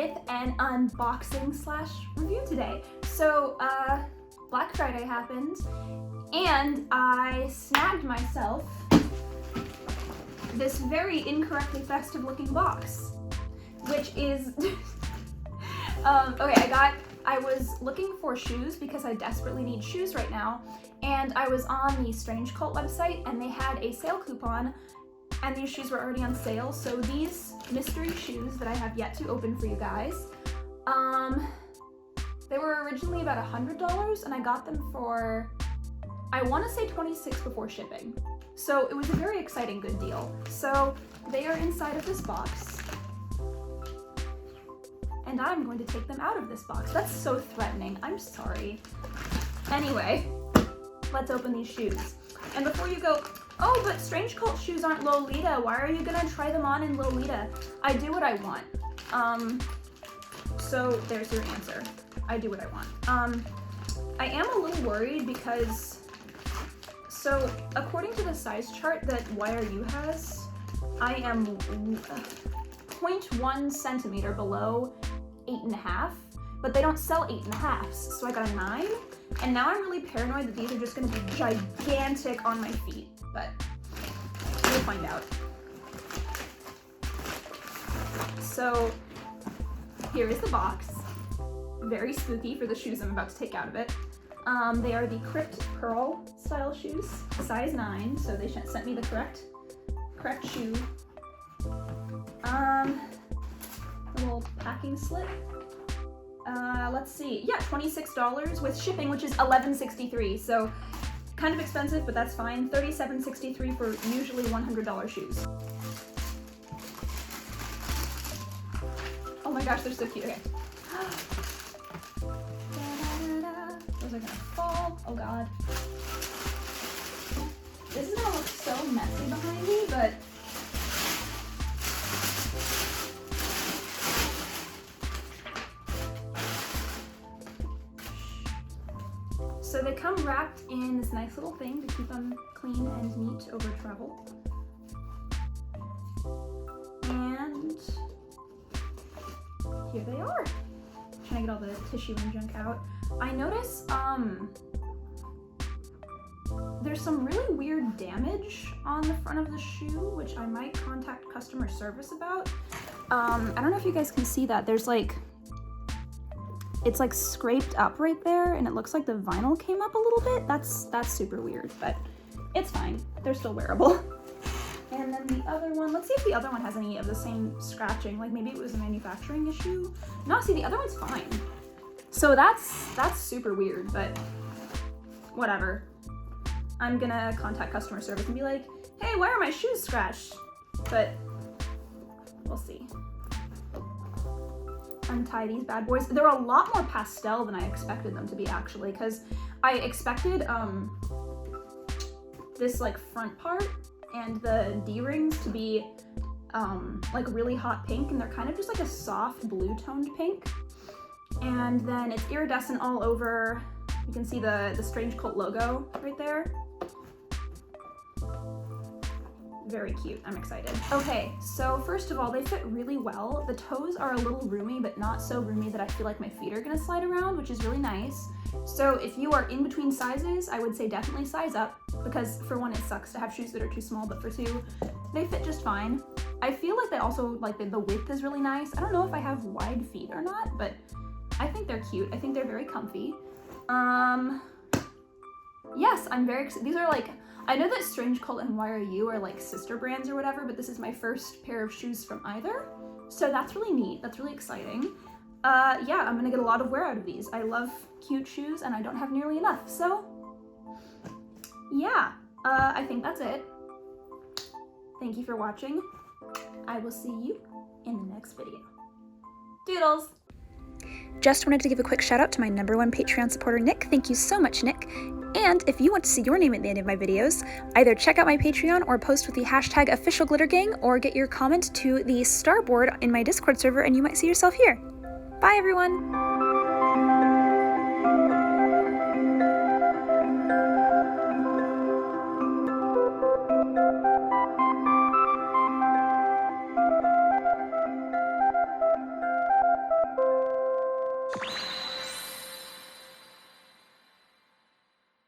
with an unboxing slash review today. So, Black Friday happened, and I snagged myself this very incorrectly festive looking box, which is, okay, I was looking for shoes because I desperately need shoes right now, and I was on the STRANGECVLT website and they had a sale coupon and these shoes were already on sale. So these mystery shoes that I have yet to open for you guys, they were originally about $100 and I got them for, I want to say $26 before shipping. So it was a very exciting good deal. So they are inside of this box, and I'm going to take them out of this box. That's so threatening. I'm sorry. Anyway, let's open these shoes. And before you go, oh, but STRANGECVLT shoes aren't Lolita. Why are you gonna try them on in Lolita? I do what I want. So there's your answer. I do what I want. I am a little worried because, so according to the size chart that YRU has, I am 0.1 centimeter below 8.5, but they don't sell 8.5s, so I got a 9, and now I'm really paranoid that these are just gonna be gigantic on my feet, but we'll find out. So here is the box. Very spooky for the shoes I'm about to take out of it. They are the Krypt Pearl style shoes, size 9, so they sent me the correct shoe. A little packing slip. Let's see, yeah, $26 with shipping, which is $11.63, so kind of expensive, but that's fine. $37.63 for usually $100 shoes. Oh my gosh, they're so cute. Okay. Those are gonna fall. Oh god. This is gonna look so messy behind me, but so they come wrapped in this nice little thing to keep them clean and neat over travel. And here they are. Trying to get all the tissue and junk out. I notice there's some really weird damage on the front of the shoe, which I might contact customer service about. I don't know if you guys can see that. There's like, it's like scraped up right there, and it looks like the vinyl came up a little bit. That's super weird, but it's fine. They're still wearable. And then the other one, let's see if the other one has any of the same scratching. Like maybe it was a manufacturing issue. No, see, the other one's fine. So that's super weird, but whatever. I'm gonna contact customer service and be like, hey, why are my shoes scratched? But we'll see. Untie these bad boys. They're a lot more pastel than I expected them to be, actually, because I expected this like front part and the D-rings to be like really hot pink, and they're kind of just like a soft blue toned pink. And then it's iridescent all over. You can see the STRANGECVLT logo right there. Very cute, I'm excited. Okay, so first of all, they fit really well. The toes are a little roomy, but not so roomy that I feel like my feet are gonna slide around, which is really nice. So if you are in between sizes, I would say definitely size up, because for one, it sucks to have shoes that are too small, but for two, they fit just fine. I feel like they also, like the width is really nice. I don't know if I have wide feet or not, but I think they're cute. I think they're very comfy. Yes, I'm very excited. These are like, I know that STRANGECVLT and YRU are like sister brands or whatever, but this is my first pair of shoes from either. So that's really neat. That's really exciting. Yeah, I'm gonna get a lot of wear out of these. I love cute shoes and I don't have nearly enough. So yeah, I think that's it. Thank you for watching. I will see you in the next video. Doodles! Just wanted to give a quick shout out to my #1 Patreon supporter, Nick. Thank you so much, Nick. And if you want to see your name at the end of my videos, either check out my Patreon or post with the hashtag #OfficialGlitterGang, or get your comment to the starboard in my Discord server and you might see yourself here. Bye everyone!